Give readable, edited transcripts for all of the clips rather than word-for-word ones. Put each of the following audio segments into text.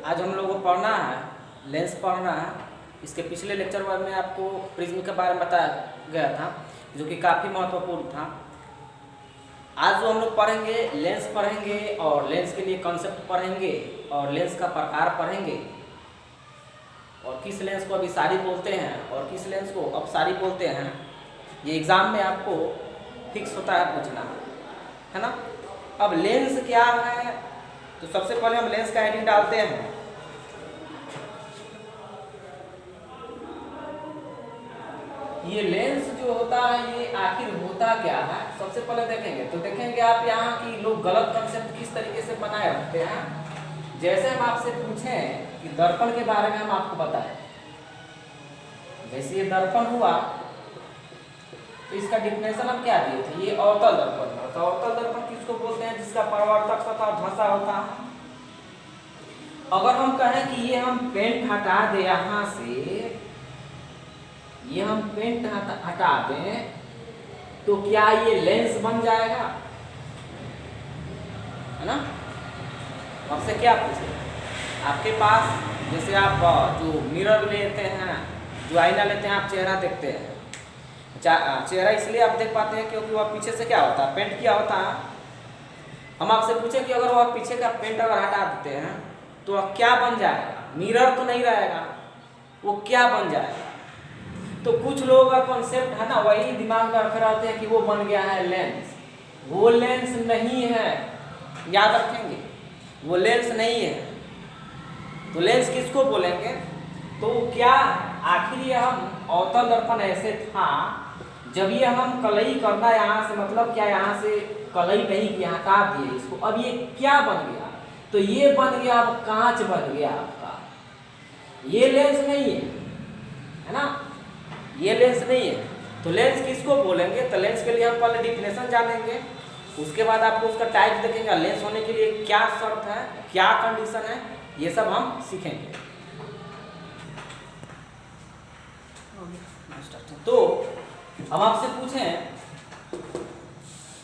आज हम लोगों को पढ़ना है, लेंस पढ़ना है। इसके पिछले लेक्चर में आपको प्रिज्म के बारे में बताया गया था, जो कि काफ़ी महत्वपूर्ण था। आज जो हम लोग पढ़ेंगे, लेंस पढ़ेंगे और लेंस के लिए कॉन्सेप्ट पढ़ेंगे और लेंस का प्रकार पढ़ेंगे और किस लेंस को अभिसारी बोलते हैं और किस लेंस को अपसारी बोलते हैं। ये एग्ज़ाम में आपको फिक्स होता है पूछना, है ना। अब लेंस क्या है, तो सबसे पहले हम लेंस का हेडिंग डालते हैं। ये लेंस जो होता है ये आखिर होता क्या है, सबसे पहले देखेंगे। तो देखेंगे आप यहाँ की लोग गलत कंसेप्ट किस तरीके से बनाए रखते हैं। जैसे हम आपसे पूछें कि दर्पण के बारे में हम आपको बताएं, जैसे ये दर्पण हुआ तो इसका डिफिनेशन हम क्या दिए थे, ये अवतल दर्पण है। तो अवतल दर्पण किसको बोलते हैं, जिसका परावर्तक सतह धंसा होता है। अगर हम कहें कि ये हम पेंट हटा दे यहाँ से, ये हम पेंट हटा दें, तो क्या ये लेंस बन जाएगा, है ना। आपसे क्या पूछे, आपके पास जैसे आप जो मिरर लेते हैं, जो आईना लेते हैं, आप चेहरा देखते हैं। चेहरा इसलिए आप देख पाते हैं क्योंकि वह पीछे से क्या होता है, पेंट किया होता है। हम आपसे पूछे कि अगर वह पीछे का पेंट अगर हटा देते हैं तो वह क्या बन जाएगा, मिरर तो नहीं रहेगा, वो क्या बन जाएगा। तो कुछ लोगों का कॉन्सेप्ट है ना, वही दिमाग में रख रहे हैं कि वो बन गया है लेंस। वो लेंस नहीं है, याद रखेंगे, वो लेंस नहीं है। तो लेंस किसको बोलेंगे, तो क्या आखिर ये हम अवतल दर्पण ऐसे था जब ये हम कलई करना यहाँ से, मतलब क्या यहाँ से कलई नहीं किया, हटा दिए इसको, अब ये क्या बन गया, तो ये बन गया अब कांच बन गया आपका। ये लेंस नहीं है ना, ये लेंस नहीं है। तो लेंस किसको बोलेंगे, तो लेंस के लिए हम पहले डिफिनेशन जानेंगे, उसके बाद आपको उसका टाइप देखेंगे, लेंस होने के लिए क्या शर्त है, क्या कंडीशन है, ये सब हम सीखेंगे। तो हम आपसे पूछें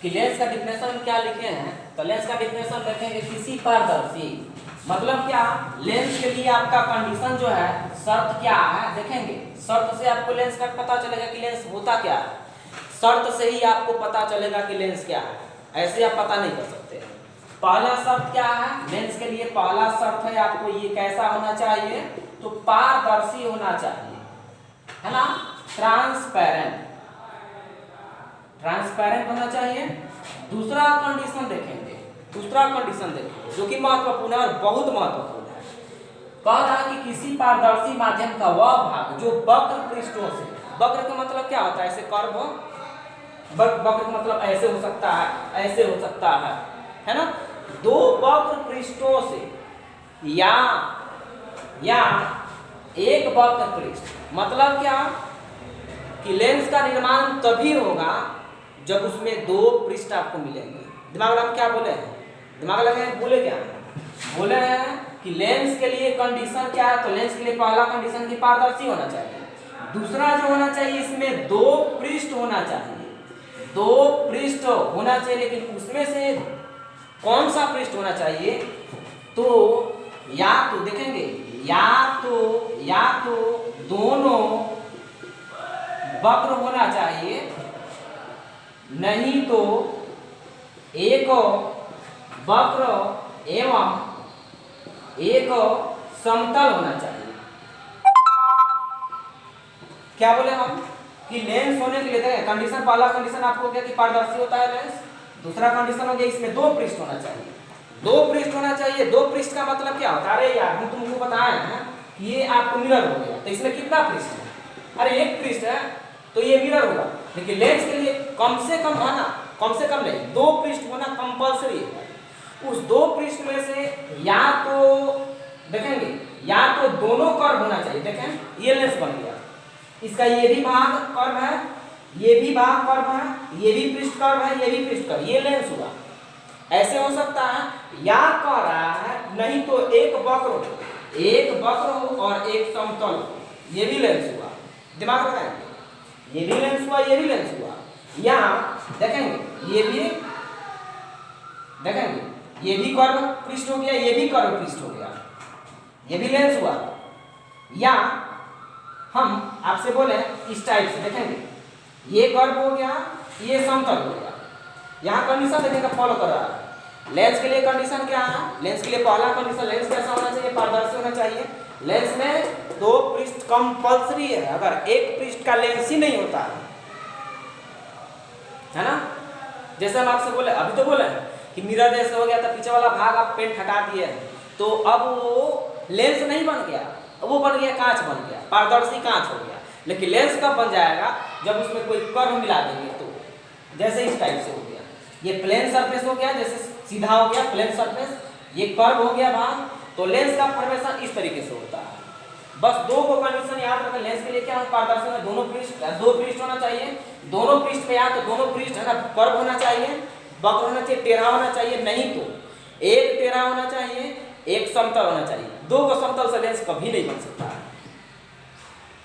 कि लेंस का डिफिनेशन क्या लिखे हैं, तो लेंस का डिफिनेशन देखेंगे, किसी पारदर्शी, मतलब क्या, लेंस के लिए आपका कंडीशन जो है, शर्त क्या है, देखेंगे। शर्त से आपको लेंस का पता चलेगा कि लेंस होता क्या है। शर्त से ही आपको पता चलेगा कि लेंस क्या है, ऐसे आप पता नहीं कर सकते। पहला शर्त क्या है, लेंस के लिए पहला शर्त है आपको ये कैसा होना चाहिए, तो पारदर्शी होना चाहिए, है ना, ट्रांसपेरेंट, ट्रांसपेरेंट होना चाहिए। दूसरा कंडीशन देखेंगे, जो कि महत्वपूर्ण है और बहुत महत्वपूर्ण है। कह रहा है कि किसी पारदर्शी माध्यम का वह भाग जो वक्र पृष्ठों से, वक्र का मतलब क्या होता है, ऐसे कर्व, वक्र का मतलब ऐसे हो सकता है, ऐसे हो सकता है ना, दो वक्र पृष्ठों से या एक वक्र पृष्ठ, मतलब क्या कि लेंस का निर्माण तभी होगा जब उसमें दो पृष्ठ आपको मिलेंगे। दिमाग में क्या बोले हैं, दिमाग लगे बोले क्या, बोले हैं कि लेंस के लिए कंडीशन क्या है, तो लेंस के लिए पहला कंडीशन की पारदर्शी होना चाहिए। दूसरा जो होना चाहिए, इसमें दो पृष्ठ होना चाहिए, दो पृष्ठ होना चाहिए। लेकिन उसमें से कौन सा पृष्ठ होना चाहिए, तो या तो देखेंगे, या तो दोनों वक्र होना चाहिए, नहीं तो एक वक्र एवं एक समतल होना चाहिए। क्या बोले हम कि लेंस होने के लिए, देखें कंडीशन, पहला कंडीशन आपको क्या कि पारदर्शी होता है लेंस। दूसरा कंडीशन हो गया इसमें दो पृष्ठ होना चाहिए, दो पृष्ठ होना चाहिए। दो पृष्ठ का मतलब क्या होता है, अरे यार हम तुमको बताए हैं कि ये आपको मिरर हो गया, तो इसमें कितना पृष्ठ है, अरे एक पृष्ठ है तो ये मिरर होगा। लेकिन लेंस के लिए कम से कम है ना, कम से कम नहीं, दो पृष्ठ होना कंपल्सरी है। उस दो पृष्ठ में से या तो देखेंगे, या तो दोनों कर्व होना चाहिए। देखें ये लेंस बन गया, इसका ये भी भाग कर्व है, ये भी भाग कर्व है, ये भी पृष्ठ कर्व है, ये भी पृष्ठ कर्व, ये लेंस हुआ। ऐसे हो सकता है, या कह रहा है नहीं तो एक वक्र हो और एक समतल हो, ये भी लेंस हुआ। दिमाग लगाएंगे, ये भी लेंस हुआ, ये भी लेंस हुआ। या देखेंगे ये भी, देखेंगे ये भी कर्व पृष्ठ हो गया, ये भी कर्व पृष्ठ हो गया। ये भी लेंस हुआ। या हम आपसे बोले इस टाइप से देखेंगे, ये कर्व हो गया, ये समतल हो गया। यहाँ कंडीशन देखिएगा फॉलो कर रहा है। लेंस के लिए कंडीशन क्या है? लेंस के लिए पहला कंडीशन, लेंस कैसा होना चाहिए? पारदर्शी होना चाहिए। लेंस में दो पृष्ठ कंपल्सरी है। अगर एक पृष्ठ का लेंस ही नहीं होता है ना, जैसे हम आपसे बोले, अभी तो बोले कि मिरर जैसे हो गया था, पीछे वाला भाग आप पेंट हटा दिए, तो अब वो लेंस नहीं बन गया, वो बन गया कांच बन गया, पारदर्शी कांच हो गया। लेकिन लेंस कब बन जाएगा? जब उसमें कोई कर्व मिला देंगे। तो जैसे इस टाइप से हो गया, ये प्लेन सरफेस हो गया, जैसे सीधा हो गया प्लेन सरफेस, ये कर्व हो गया भाग, तो लेंस का फॉर्मेशन इस तरीके से होता है। बस दो को कंडीशन याद रखें। लेंस के लिए क्या है? पारदर्शी में दो पृष्ठ होना चाहिए। दोनों पृष्ठ में या तो दोनों पृष्ठ है ना कर्व होना चाहिए, वक्र होना चाहिए, टेढ़ा होना चाहिए, नहीं तो एक टेढ़ा होना चाहिए, एक समतल होना चाहिए। दो को समतल से लेंस कभी नहीं बन सकता है।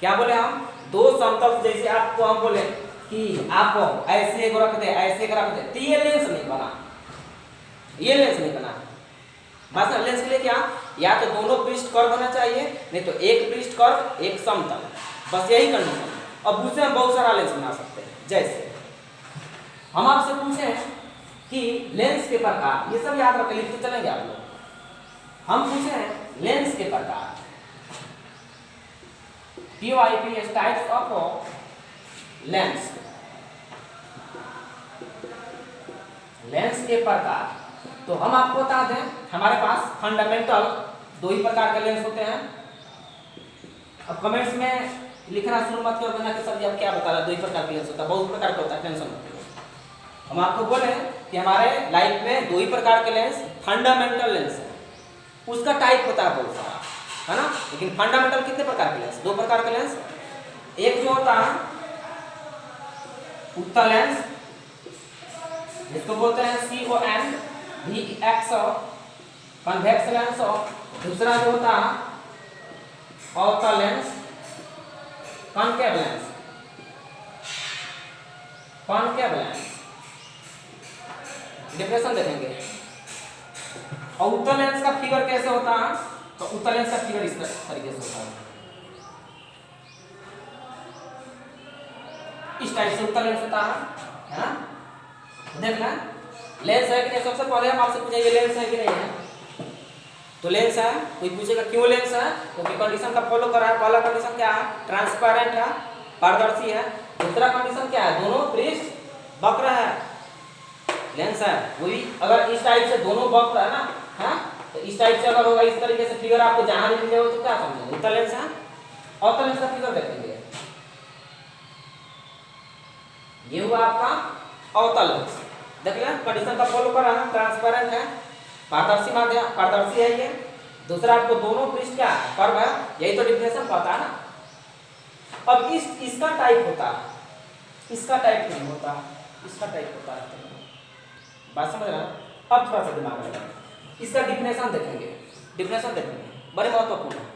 क्या बोले हम? दो समतल, जैसे आपको हम बोले कि आप ऐसे एक रख दे, ऐसे एक रख दे, तो ये लेंस नहीं बना, ये लेंस नहीं बना। बस लेंस के लिए क्या? या तो दोनों पृष्ठ कर्व होना चाहिए, नहीं तो एक पृष्ठ कर्व, एक समतल, बस यही कंडीशन। अब उससे हम बहुत सारा लेंस बना सकते हैं। जैसे हम आपसे पूछे कि लेंस के प्रकार, ये सब याद रखें, लिखते चलेंगे आप लोग। हम पूछे हैं लेंस के प्रकार, PYP types of lens. Lens के प्रकार, तो हम आपको बता दें, हमारे पास फंडामेंटल दो ही प्रकार के लेंस होते हैं। अब कमेंट्स में लिखना शुरू मत करो बना के सर जी आप क्या बता रहे, दो ही प्रकार के लेंस होता है, बहुत प्रकार का होता है, टेंशन मत लो। हम आपको बोले कि हमारे लाइफ में दो ही प्रकार के लेंस फंडामेंटल लेंस है, उसका टाइप होता है बहुत सारा, है ना। लेकिन फंडामेंटल कितने प्रकार के लेंस? दो प्रकार के लेंस। एक जो होता है उत्तल लेंस, जिसको बोलते हैं CONVEX कन्वेक्स लेंस, और दूसरा जो होता है अवतल lens, concave lens, concave lens. Difference देखेंगे। और उत्तल लेंस का फिगर कैसे होता है? तो उत्तल लेंस का फिगर इस तरीके से होता है, इस टाइप से उत्तल लेंस होता है ना। देखना लेंस है कि नहीं, सबसे पहले हम आपसे पूछेंगे लेंस है कि नहीं है। तो लेंस है, कोई पूछेगा क्यों लेंस है, क्योंकि कंडीशन का फॉलो कर रहा है। पहला कंडीशन क्या है? ट्रांसपेरेंट है, पारदर्शी है। दूसरा कंडीशन क्या है? दोनों पृष्ठ वक्र है, लेंस है। वही अगर इस टाइप से दोनों वक्र है ना, है तो इस टाइप से अगर होगा, इस तरीके से फिगर आपको जहां भी मिले हो तो क्या समझेंगे? उत्तल लेंस है। अवतल लेंस का फिगर देखेंगे, ये हुआ आपका अवतल लेंस। देख लिया, कंडीशन का फॉलो कर रहा है, ट्रांसपेरेंट है, पारदर्शी माध्यम, पारदर्शी है ये। दूसरा आपको दोनों पृष्ठ क्या है? कर्व है, यही तो डिफिनेशन पता है ना। अब इसका टाइप होता है, इसका टाइप नहीं होता, इसका टाइप होता है। बात समझ रहा है? अब थोड़ा सा दिमाग लगा, इसका डिफिनेशन देखेंगे, डिफिनेशन देखेंगे, बड़े महत्वपूर्ण है।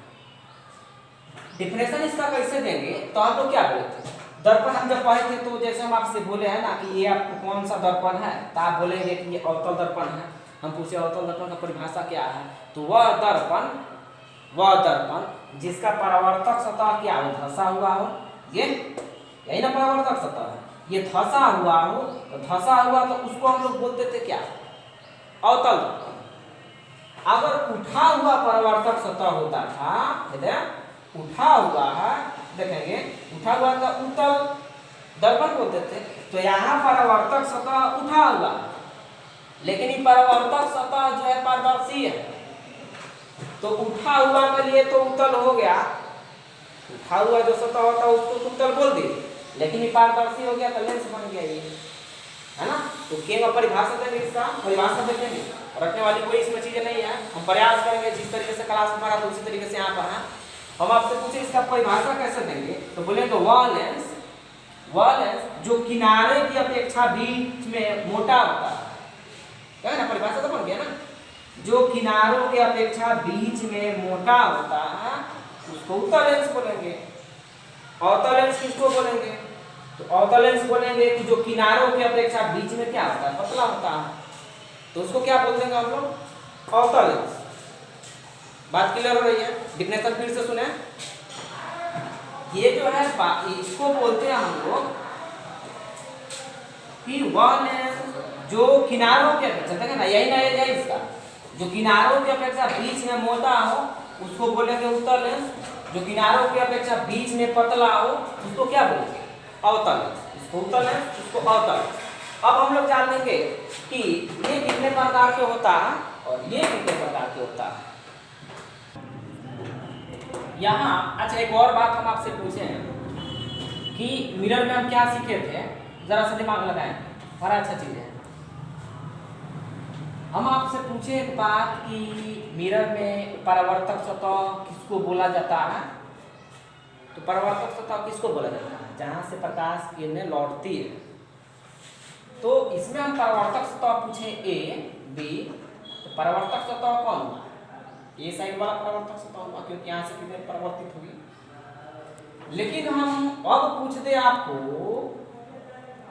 डिफिनेशन इसका कैसे देंगे? तो आप लोग क्या बोले थे? दर्पण हम जब पढ़े थे तो जैसे हम आपसे बोले हैं ना कि ये आपको कौन सा दर्पण है, तो आप बोलेंगे कि ये अवतल दर्पण है। हम पूछे अवतल दर्पण का परिभाषा क्या है, तो वह दर्पण जिसका परावर्तक सतह क्या हो? धंसा हुआ हो। ये यही ना परावर्तक सतह है, ये धंसा हुआ हो। तो धंसा हुआ तो उसको हम लोग बोलते थे क्या? अवतल दर्पण। अगर उठा हुआ परावर्तक सतह होता था, उठा हुआ है, देखेंगे उठा हुआ का उत्तल दर्पण बोलते थे। तो यहाँ परावर्तक सतह उठा हुआ, लेकिन ये परावर्तक सतह जो है पारदर्शी है, तो उठा हुआ के लिए तो उत्तल हो गया, उठा हुआ जो सतह होता है उसको उत्तल बोल दिए, लेकिन ये पारदर्शी हो गया तो लेंस बन गया ये, है ना। तो क्या परिभाषा देंगे, इसका परिभाषा देखेंगे, रखने वाली कोई इसमें चीजें नहीं है। हम प्रयास करेंगे जिस तरीके से क्लास में पढ़ा तो उसी तरीके से यहाँ पढ़ा। हम आपसे पूछे इसका परिभाषा कैसे देंगे, तो बोले तो वह लेंस जो किनारे की अपेक्षा बीच में मोटा होता है, क्या है ना, परिभाषा तो बन गया ना। जो किनारों की अपेक्षा बीच में मोटा होता है उसको उत्तल लेंस बोलेंगे। अवतल लेंस किसको बोलेंगे? तो अवतल लेंस बोलेंगे कि जो किनारों की अपेक्षा बीच में क्या होता है? पतला होता है, तो उसको क्या बोल देंगे हम लोग? अवतल लेंस। बात क्लियर हो रही है? डिफिनेशन फिर से सुने। ये जो है इसको बोलते हैं हम लोग कि वह लेंस जो किनारों के अपेक्षा, देखें ना यही ना है इसका, जो किनारों की अपेक्षा बीच में मोटा हो उसको बोलेंगे उत्तल लेंस, जो किनारों की अपेक्षा बीच में पतला हो उसको क्या बोलेंगे? अवतल लेंस। इसको उत्तल लेंस, इसको अवतल लेंस। अब हम लोग जान लेंगे कि ये कितने प्रकार के होता है और ये कितने प्रकार के होता है। यहाँ अच्छा एक और बात हम आपसे पूछें कि मिरर में हम क्या सीखे थे, जरा सा दिमाग लगाएं, बड़ा अच्छा चीज है। हम आपसे पूछे एक बात कि मिरर में परावर्तक सतह किसको बोला जाता है? तो परावर्तक सतह किसको बोला जाता है? जहां से प्रकाश किरणें लौटती है। तो इसमें हम परावर्तक सतह पूछे ए बी, तो परावर्तक सतह कौन हुआ? ए साइड वाला परावर्तक सतह हुआ, क्योंकि यहाँ से किरणें परावर्तित होगी। लेकिन हम अब पूछ दे आपको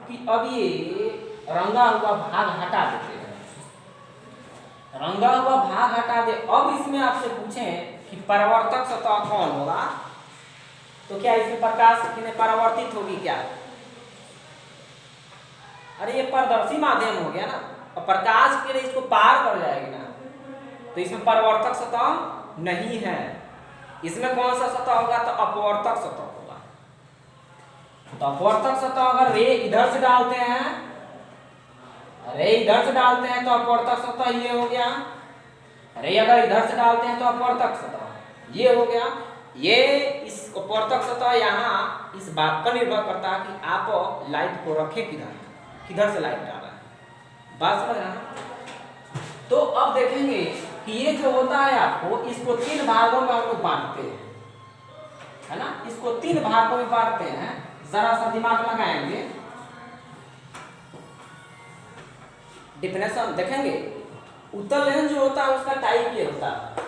कि अब ये रंगा हुआ भाग हटा देते हैं, रंगा हुआ भाग हटा दे। अब इसमें आपसे पूछें कि परावर्तक सतह कौन होगा, तो क्या इसमें प्रकाश किरणें परावर्तित होगी क्या? अरे ये पारदर्शी माध्यम हो गया ना, और प्रकाश किरण इसको पार कर जाएगी ना, तो इसमें परावर्तक सतह नहीं है। इसमें कौन सा सतह होगा? तो अपवर्तक सतह होगा। तो अपवर्तक सतह अगर रे इधर से डालते हैं, रे इधर से डालते हैं तो अपवर्तक सतह ये हो गया, रे अगर इधर से डालते हैं तो अपवर्तक सतह ये हो गया। ये इस अपवर्तक सतह यहाँ इस बात पर निर्भर करता है कि आप लाइट को रखें किधर से लाइट डाल रहे हैं। बात समझ रहे हैं? तो अब देखेंगे कि ये जो होता है आपको, इसको 3 भागों में हम लोग बांटते हैं, है ना? इसको 3 भागों में बांटते हैं, जरा सा दिमाग लगाएंगे। डिफिनेशन देखेंगे। उत्तल लेंस जो होता है उसका टाइप ये होता है।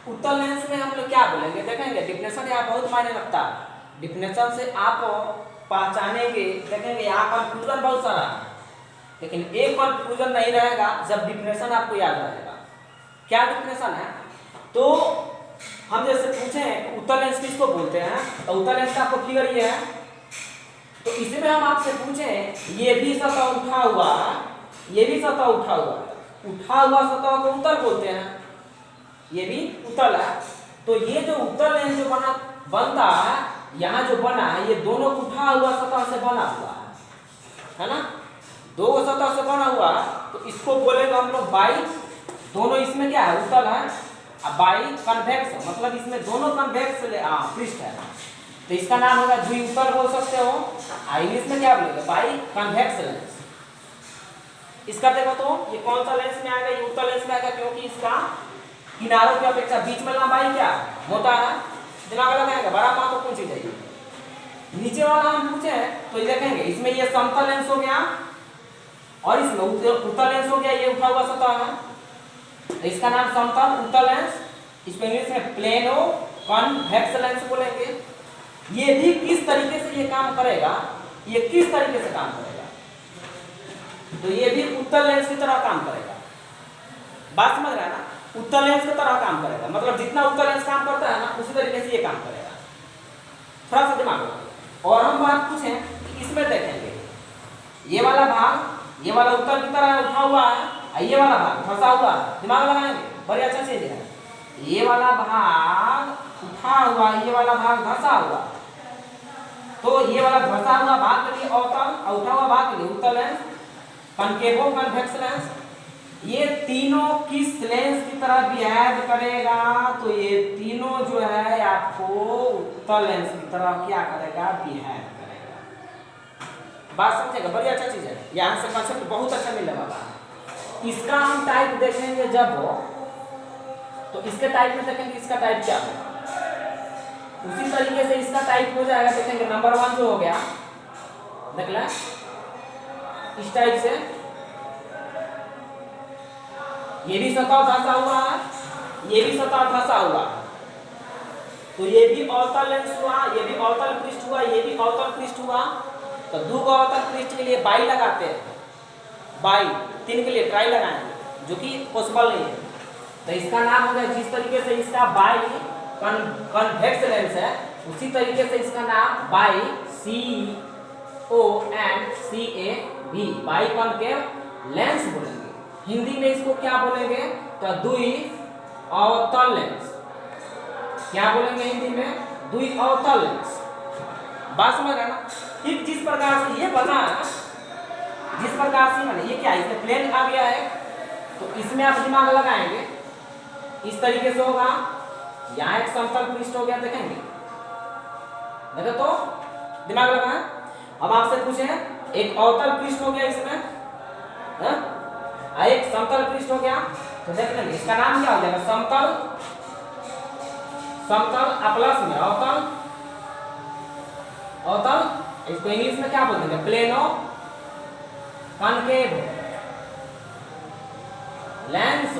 उत्तल लेंस में हम लोग क्या बोलेंगे देखेंगे। डिफिनेशन यहाँ बहुत मायने रखता है। डिफिनेशन से आप पहचानेंगे, देखेंगे यहाँ कंफ्यूजन बहुत सारा है, लेकिन एक कंफ्यूजन नहीं रहेगा जब डिफिनेशन आपको याद रहेगा। क्या डिफिनेशन है? तो हम जैसे पूछें उत्तल लेंस किसको बोलते हैं, तो उत्तल लेंस का आपको फिगर ये है। तो इसमें हम आपसे पूछें ये भी सतह उठा हुआ, ये भी सतह उठा हुआ, उठा हुआ सतह को उत्तल बोलते हैं, ये भी उत्तल है। तो ये जो उत्तल लेंस जो बनता है, यहाँ जो बना है ये दोनों उठा हुआ सतह से बना हुआ है ना? 2 सतह से बना हुआ, तो इसको बोलेगा हम लोग बाई। दोनों इसमें क्या है? उत्तल है। अब बाई कन्वेक्स, मतलब इसमें दोनों कन्वेक्स पृष्ठ है, तो इसका नाम होगा द्विउत्तल बोल सकते हो। इंग्लिश में क्या बोलेगा? By convex lens. इसका देखो तो ये कौन सा लेंस में आएगा? ये उत्तल लेंस में आएगा, क्योंकि इसका किनारों की अपेक्षा बीच में लंबाई क्या मोटा है। दिमाग लगाएगा, बड़ा महत्वपूर्ण चीज है। नीचे वाला हम पूछे तो ये देखेंगे, इसमें ये समतल लेंस हो गया और इसमें उत्तल लेंस हो गया, ये उठा हुआ सतह है, तो इसका नाम समतल उत्तल लेंस। इसको इंग्लिश में प्लेनो कन्वेक्स लेंस बोलेंगे। ये भी किस तरीके से ये काम करेगा, ये किस तरीके से काम करेगा, तो ये भी उत्तल लेंस की तरह काम करेगा। बात समझ रहे हैं ना? उत्तल लेंस की तरह काम करेगा, मतलब जितना उत्तल लेंस काम करता है ना उसी तरीके से ये काम करेगा। थोड़ा सा दिमाग लगाओ। और हम बात पूछें कि इसमें देखेंगे ये वाला भाग, ये वाला उत्तल की तरह उठा हुआ है, ये वाला भाग फंसा हुआ है। दिमाग लगाएंगे, बड़ी अच्छा चीज है। ये वाला भाग उठा हुआ, ये वाला भाग धंसा हुआ, तो ये वाला धंसा हुआ भाग के लिए अवतल और उठा हुआ भाग के लिए उत्तल लेंस, कनकेवो कन्वेक्स लेंस। ये तीनों किस लेंस की तरह बिहेव करेगा, तो ये तीनों जो है आपको उत्तल लेंस की तरह क्या करेगा? बिहेव करेगा। बात समझेगा, बड़ी अच्छा चीज है। यहाँ से कंसेप्ट बहुत अच्छा मिलने वाला है। इसका हम टाइप देखेंगे जब, तो इसके टाइप में देखेंगे इसका टाइप क्या होगा, उसी तरीके से इसका टाइप हो जाएगा। देखेंगे नंबर 1 जो हो गया, देख लें इस टाइप से, ये भी सतह धंसा हुआ है, ये भी सतह धंसा हुआ, तो ये भी अवतल लेंस हुआ, ये भी अवतल पृष्ठ हुआ, ये भी अवतल पृष्ठ हुआ। तो 2 अवतल पृष्ठ के लिए बाई लगाते हैं, बाई 3 के लिए ट्राई लगाएंगे, जो कि पॉसिबल नहीं है। तो इसका नाम हो गया, जिस तरीके से इसका बाई कन्वेक्स लेंस है उसी तरीके से इसका नाम by CONCAV by concave lens बोलेंगे। हिंदी में इसको क्या बोलेंगे, तो द्वि अवतल लेंस। क्या बोलेंगे हिंदी में, द्वि अवतल लेंस। बात समझ रहे ना। ठीक जिस प्रकार से ये बना, जिस प्रकार से मैंने ये क्या है, इसमें प्लेन आ गया है, तो इसमें आप दिमाग लगाएंगे इस तरीके से होगा। यहाँ एक समतल पृष्ठ हो गया, देखेंगे देखो तो दिमाग लगाएं। अब आपसे पूछे एक अवतल पृष्ठ हो गया इसमें, एक समतल पृष्ठ हो गया, तो देख लेंगे इसका नाम क्या हो जाएगा, समतल। समतल प्लस में अवतल, अवतल इसको इंग्लिश में क्या बोलते हैं, प्लेनो कॉनकेव लेंस।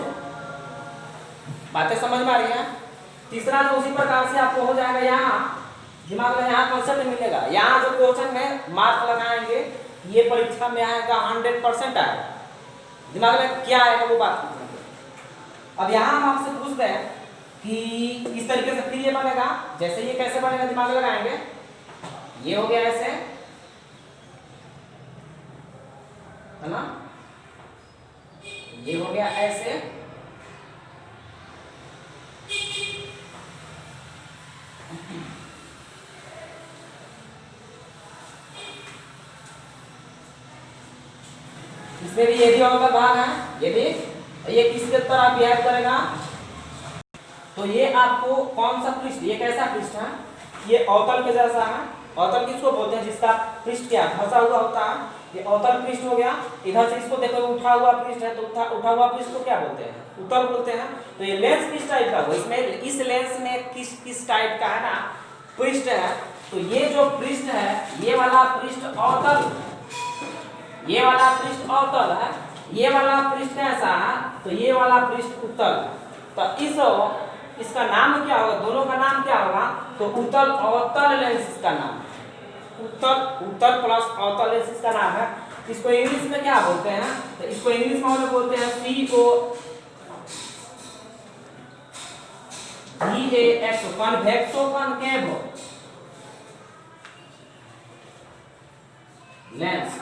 बातें समझ में आ रही है। तीसरा जो उसी प्रकार से आपको हो जाएगा, यहाँ दिमाग में यहाँ कॉन्सेप्ट मिलेगा। यहाँ जो क्वेश्चन में मार्क लगाएंगे ये परीक्षा में आएगा 100% आएगा। दिमाग में क्या आएगा वो बात पूछेंगे। अब यहाँ हम आपसे पूछते हैं कि इस तरीके से फिर ये बनेगा, जैसे ये कैसे बनेगा दिमाग लगाएंगे। ये हो गया ऐसे, है ना, ये हो गया ऐसे, इसमें भी ये भी अवतल भाग है, ये भी, ये किसके तरह बिहेव करेगा, तो ये आपको कौन सा पृष्ठ, ये कैसा पृष्ठ है, ये अवतल के जैसा है। अवतल किसको बोलते हैं, जिसका पृष्ठ क्या फंसा हुआ होता है, ये अवतल पृष्ठ हो गया। इधर से इसको देखो उठा हुआ पृष्ठ है, तो उठा हुआ पृष्ठ को क्या बोलते हैं, उत्तल बोलते हैं। तो ये लेंस किस टाइप का हो, इसमें इस लेंस में किस टाइप का है ना पृष्ठ है, तो ये जो पृष्ठ है ये वाला पृष्ठ अवतल, ये वाला पृष्ठ अवतल है, ये वाला पृष्ठ कैसा है, तो ये वाला पृष्ठ उत्तल। तो इसका नाम क्या होगा, दोनों का नाम क्या होगा, तो उत्तल अवतल लेंस इसका नाम, उत्तल प्लस अवतल लेंस इसका नाम है। इसको इंग्लिश में क्या बोलते हैं, तो इसको इंग्लिश में हम लोग बोलते हैं COVAX कन्वेक्सो कॉनकेव लेंस।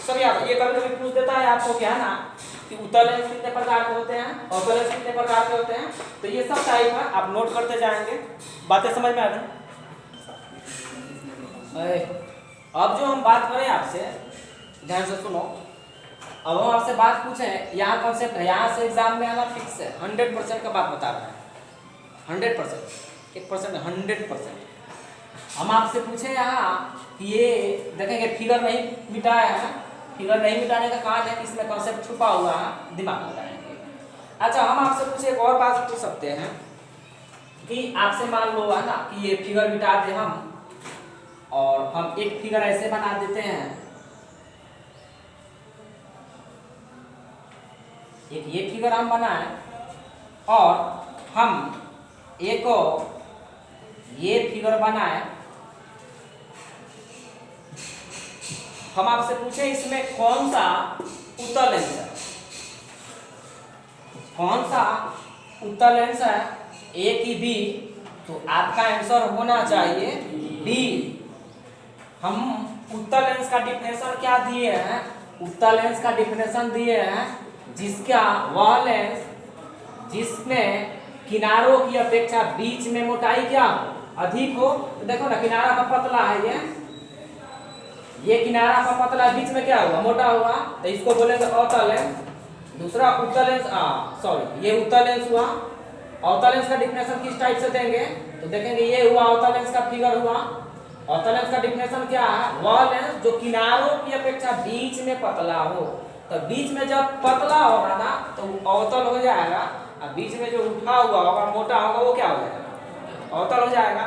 सब याद, ये कभी कभी पूछ देता है आपको, क्या है ना कि उत्तल लेंस कितने प्रकार के होते हैं, अवतल लेंस कितने प्रकार के होते हैं, तो ये सब टाइप है, आप नोट करते जाएंगे। बातें समझ में आ रही। अब जो हम बात करें आपसे, ध्यान से सुनो। अब हम आपसे बात पूछें, यहाँ कॉन्सेप्ट है, यहाँ से एग्जाम में आना फिक्स है, 100% का बात बता रहे हैं, 100%, 1% 100%। हम आपसे पूछे यहाँ कि ये देखेंगे फिगर नहीं मिटाया है, फिगर नहीं मिटाने का कारण है कि इसमें कॉन्सेप्ट छुपा हुआ है, दिमाग लगाएंगे। अच्छा, हम आपसे पूछे एक और बात पूछ सकते हैं कि आपसे मान लो है ना कि ये फिगर मिटा दे हम, और हम एक फिगर ऐसे बना देते हैं, एक ये फिगर हम बनाए और हम एक ये फिगर बनाए। हम आपसे पूछे इसमें कौन सा उत्तल लेंस है, कौन सा उत्तल लेंस है, ए की बी, तो आपका आंसर होना चाहिए बी। हम उत्तल लेंस का डिफिनेशन क्या दिए हैं, उत्तल लेंस का डिफिनेशन दिए हैं जिसका वह लेंस जिसमें किनारों की अपेक्षा बीच में मोटाई क्या हो, अधिक हो। तो देखो ना, किनारा का पतला है, ये किनारा का पतला, बीच में क्या हुआ, मोटा हुआ, तो इसको बोलेंगे अवतल लेंस। दूसरा उत्तल लेंस, सॉरी ये उत्तल लेंस हुआ। अवतल लेंस का डिफिनेशन किस टाइप से देंगे, तो देखेंगे ये हुआ अवतल लेंस का फिगर हुआ। अवतल लेंस का डिफिनेशन क्या है, वह लेंस जो किनारों की अपेक्षा बीच में पतला हो। तो बीच में जब पतला होगा ना तो अवतल हो जाएगा, और बीच में जो उठा हुआ होगा, मोटा होगा, वो क्या हो जाएगा, अवतल हो जाएगा।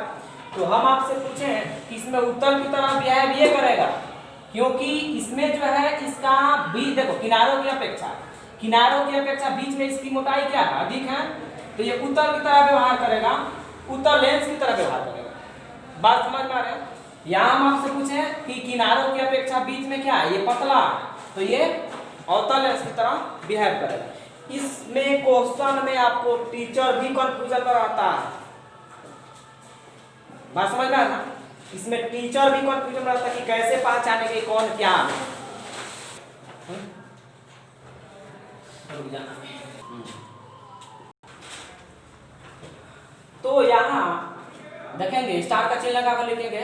तो हम आपसे पूछें कि इसमें उत्तल की तरह बिहेव ये करेगा, क्योंकि इसमें जो है इसका बीच देखो, किनारों की अपेक्षा बीच में इसकी मोटाई क्या है, अधिक है, तो ये उत्तल की तरह व्यवहार करेगा, उत्तल लेंस की तरह व्यवहार करेगा। बात समझ में आ रहा है। यहाँ हम आपसे पूछे कि किनारों की अपेक्षा बीच में क्या है, ये पतला है, तो ये अवतल लेंस की तरह बिहेव करेगा। इसमें क्वेश्चन में आपको टीचर भी कंफ्यूजन में रहता है, बात समझ में आया ना। इसमें टीचर भी कंफ्यूजन में रहता है कि कैसे पहचाने कि कौन क्या है। रुक जाना। तो यहाँ देखेंगे स्टार का चिन्ह लगा कर लिखेंगे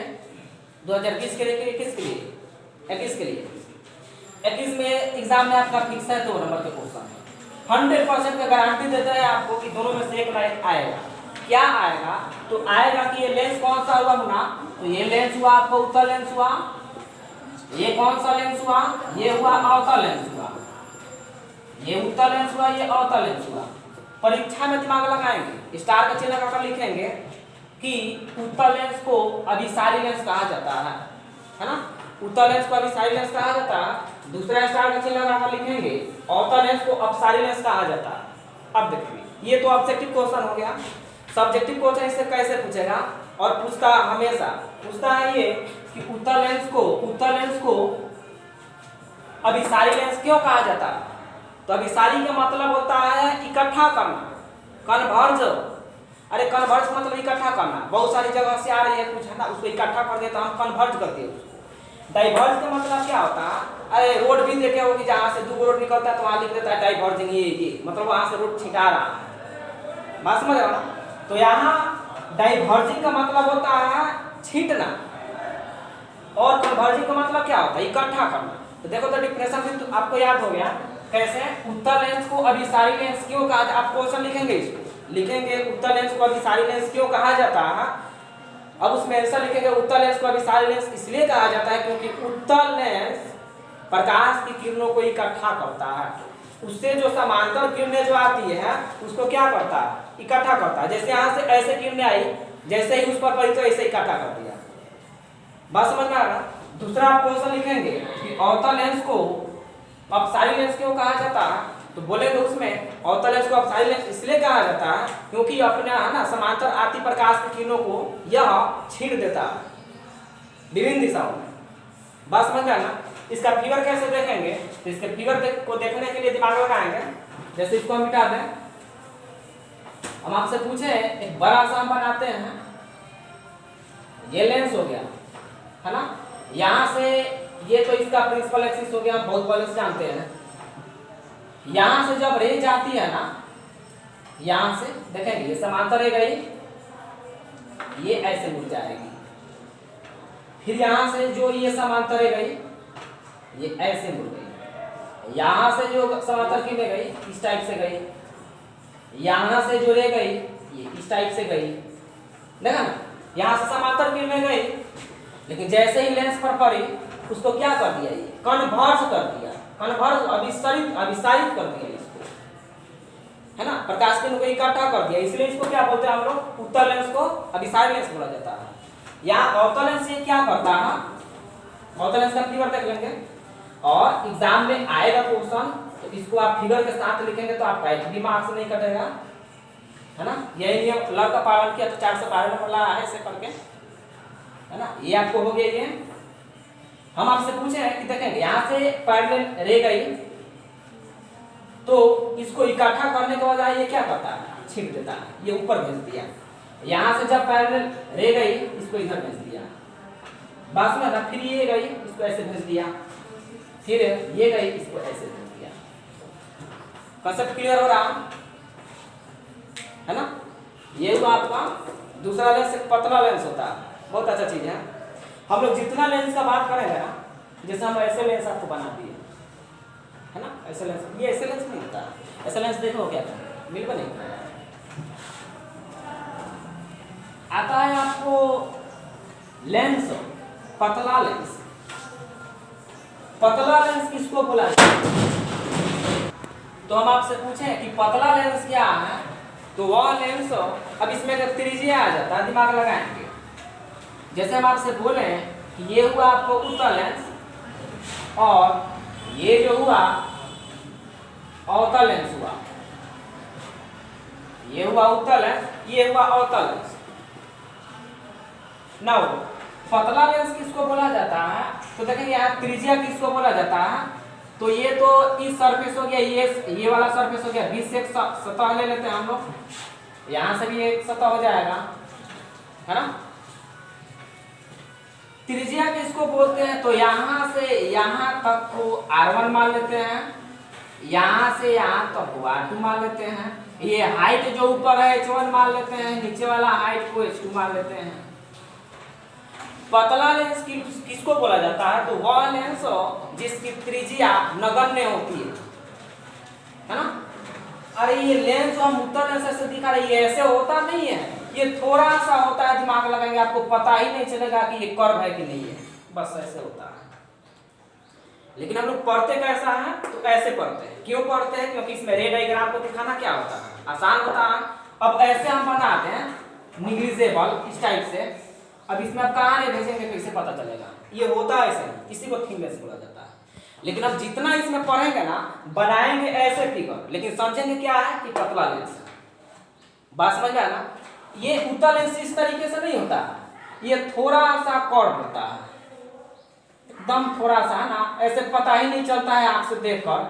2020 के लिए, किसके लिए, 21 के लिए। 21 में एग्जाम में आपका फिक्स है 2 नंबर के क्वेश्चन है, 100% का गारंटी देता है आपको कि दोनों में से एक लाइन आएगा। क्या आएगा, तो आएगा कि ये लेंस कौन सा हुआ मुना, तो ये लेंस हुआ आपका उत्तल लेंस हुआ, ये कौन सा लेंस हुआ, ये हुआ अवतल लेंस हुआ, ये उत्तल लेंस हुआ, ये अवतल लेंस हुआ। परीक्षा में दिमाग लगाएंगे, स्टार का चिन्ह लगाकर लिखेंगे कि उत्तल लेंस को अभिसारी लेंस कहा जाता है ना, उत्तल लेंस को अभिसारी लेंस कहा जाता है। दूसरा स्टार का चिन्ह लगाकर लिखेंगे अवतल लेंस को अपसारी लेंस कहा जाता है। अब देखिए ये तो ऑब्जेक्टिव क्वेश्चन हो गया। सब्जेक्टिव क्वेश्चन इससे कैसे पूछेगा, और पूछता हमेशा पूछता है ये कि उत्तल लेंस को अभिसारी लेंस क्यों कहा जाता है। तो अभिसारी का मतलब होता है इकट्ठा करना, कन्वर्ज। अरे कन्वर्ज मतलब इकट्ठा करना, बहुत सारी जगह से आ रही है कुछ है ना, उसको इकट्ठा कर दिया तो हम कन्वर्ज कर दिए उसको। डाइवर्ज का मतलब क्या होता है, अरे रोड भी देखे हो कि जहाँ से 2 रोड निकलता है तो वहाँ लिख देता है डाइवर्जिंग, ये मतलब वहाँ से रोड छिटा रहा है, बात समझ रहा ना। तो यहाँ डाइवर्जिंग का मतलब होता है छींटना, और कन्वर्जिंग का मतलब क्या होता है, इकट्ठा करना। तो देखो तो डिफिनेशन भी तो आपको याद हो गया कैसे। उत्तल लेंस को अभिसारी लेंस क्यों कहा जाता है, आप क्वेश्चन लिखेंगे, इसको लिखेंगे उत्तल लेंस को अभिसारी लेंस क्यों कहा जाता है। अब उसमें आंसर लिखेंगे उत्तल लेंस को अभिसारी लेंस इसलिए कहा जाता है क्योंकि उत्तल लेंस प्रकाश की किरणों को इकट्ठा करता है, उससे जो समांतर किरणें जो आती है उसको क्या करता है, इकट्ठा करता है। जैसे यहाँ से ऐसे किरणें आई, जैसे ही उस पर पड़ी तो ऐसे इकट्ठा कर दिया, बात समझ में आ रहा। दूसरा आप क्वेश्चन लिखेंगे कि अवतल लेंस को अपसारी लेंस क्यों कहा जाता है, तो बोलेंगे उसमें अवतल लेंस को अपसारी लेंस इसलिए कहा जाता है क्योंकि अपने है ना समांतर आती प्रकाश की किरणों को यह छीन देता है विभिन्न दिशाओं में, बात समझ में आना। इसका फिगर कैसे देखेंगे, तो इसके फिगर को देखने के लिए दिमाग लगाएंगे। जैसे इसको हम मिटा दें, हम आपसे पूछे एक बड़ा सा हम बनाते हैं, ये लेंस हो गया है ना, यहाँ से ये तो इसका प्रिंसिपल एक्सिस हो गया, हम बहुत पहले से जानते हैं। यहाँ से जब रे जाती है ना, यहाँ से देखेंगे ये समांतर रे गई, ये ऐसे मुड़ जाएगी, फिर यहाँ से जो ये समांतर रे गई ये ऐसे मुड़ गई, यहाँ से जो समांतर किरणें गई इस टाइप से गई, यहाँ से जो रे गई ये इस टाइप से गई, देखा ना। यहाँ से समांतर किरणें गई, लेकिन जैसे ही लेंस पर पड़ी उसको क्या कर दिया, ये कन्वर्ज कर दिया, कन्वर्ज अभिसारित कर दिया इसको, है ना, प्रकाश किरणों को इकट्ठा कर दिया, इसलिए इसको क्या बोलते हैं हम लोग, उत्तल लेंस को अभिसारी लेंस बोला जाता है। यहाँ अवतल लेंस ये क्या करता है, अवतल लेंस का फिगर देख लेंगे, और एग्जाम में आएगा क्वेश्चन तो इसको आप फिगर के साथ लिखेंगे तो आपका एक भी मार्क्स नहीं कटेगा, है ना। यही नियम लग का पालन किया तो 4 से 12 नंबर ला है ऐसे करके, है ना। ये आपको हो गया। ये हम आपसे पूछे हैं कि देखेंगे यहाँ से पैरेलल रे गई तो इसको इकट्ठा करने के बाद ये क्या करता है, छींट देता है, ये ऊपर भेज दिया। यहाँ से जब पैरेलल रे गई इसको इधर भेज दिया, बस में ना, फिर ये गई इसको ऐसे भेज दिया, फिर ये गई इसको ऐसे भेज दिया। कंसेप्ट क्लियर हो रहा है ना। ये हुआ आपका दूसरा लेंस, एक पतला लेंस होता है, बहुत अच्छा चीज है। हम लोग जितना लेंस का बात करेंगे ना, जैसे हम ऐसे लेंस आपको बना दिए है ना, ऐसे लेंस, ये ऐसे लेंस नहीं होता, ऐसे लेंस देखो क्या मिल बने आता है आपको लेंस, पतला लेंस। पतला लेंस किसको बोला जाता है, तो हम आपसे पूछे कि पतला लेंस क्या है, तो वह लेंस, अब इसमें अगर त्रिज्या आ जाता है दिमाग लगाएंगे। जैसे हम आपसे बोले कि ये हुआ आपको उत्तल लेंस, और ये जो हुआ अवतल लेंस हुआ, ये हुआ उत्तल लेंस, ये हुआ अवतल लेंस। नाउ पतला लेंस किसको बोला जाता है, तो देखेंगे यहाँ त्रिज्या किसको बोला जाता है, तो ये तो इस सरफेस हो गया, ये वाला सरफेस हो गया, बीच से एक सतह ले लेते हैं हम लोग, यहां से भी एक सतह हो जाएगा, है ना। त्रिज्या किसको बोलते हैं, तो यहां से यहां तक को r1 मान लेते हैं, यहां से यहां तक को r2 मान लेते हैं, ये हाइट जो ऊपर है h1 मान लेते हैं, नीचे वाला हाइट को h2 मान लेते हैं। पतला लेंस किसको बोला जाता है, तो वह लेंस जिसकी त्रिज्या नगण्य होती है ना। अरे ये लेंस जो हम उत्तल लेंस से दिखा रहे हैं, ऐसे होता नहीं है, ये थोड़ा सा होता है, दिमाग लगाएंगे आपको पता ही नहीं चलेगा कि ये कर्व है कि नहीं है, बस ऐसे होता है। लेकिन हम लोग पढ़ते कैसा है, तो ऐसे पढ़ते हैं। क्यों पढ़ते हैं, क्योंकि इसमें रे डायग्राम को दिखाना क्या होता है, आसान होता है। अब ऐसे हम बनाते हैं निग्लिजिबल इस टाइप से, अब इसमें आप कहाँ नहीं भेजेंगे, कैसे पता चलेगा, ये होता है ऐसे, इसी को थिन लेंस बोला जाता है। लेकिन अब जितना इसमें पढ़ेंगे ना, बनाएंगे ऐसे फिगर, लेकिन समझेंगे क्या है कि पतला लेंस है, बात समझ में आया ना। ये उत्तल लेंस इस तरीके से नहीं होता, ये थोड़ा सा कर्व होता है, एकदम थोड़ा सा, है ना, ऐसे पता ही नहीं चलता है आंख से देखकर,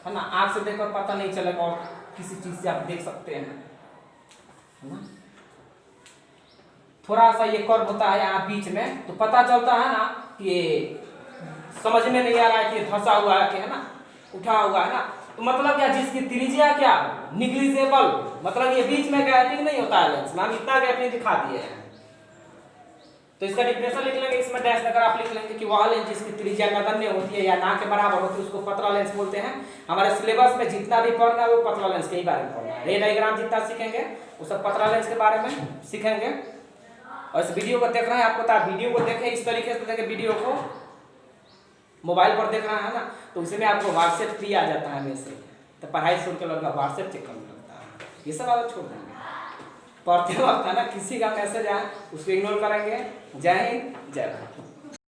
है ना, आंख से देखकर पता नहीं चलेगा, और किसी चीज से आप देख सकते हैं, है ना। थोड़ा सा ये कर्व होता है यहाँ बीच में, तो पता चलता है ना कि समझ में नहीं आ रहा है कि धंसा हुआ है कि, है ना, उठा हुआ है ना। तो मतलब क्या, जिसकी त्रिज्या क्या निग्लिजिबल, मतलब ये बीच में गैपिंग नहीं होता है लेंस में, हम इतना गैपिंग दिखा दिए हैं। तो इसका डिफिनेशन लिख लेंगे, इसमें डैश लगाकर आप लिख लेंगे कि वह लेंस जिसकी त्रिज्या नगण्य होती है या ना के बराबर होती है, उसको पतला लेंस बोलते हैं। हमारे सिलेबस में जितना भी पढ़ना है वो पतला लेंस के ही बारे में पढ़ना है। रे डायग्राम जितना सीखेंगे वो सब पतला लेंस के बारे में सीखेंगे। और इस वीडियो को देख रहे हैं, आपको तो वीडियो को देखें इस तरीके से देखें, वीडियो को मोबाइल पर देख रहा है ना, तो उसी में आपको व्हाट्सएप फ्री आ जाता है मैसेज, तो पढ़ाई छोड़ के लड़का व्हाट्सएप चेक करने लगता है, ये सब आप छोड़ देंगे। पढ़ते वक्त है ना, किसी का मैसेज आए उसको इग्नोर करेंगे। जय हिंद, जय भारत।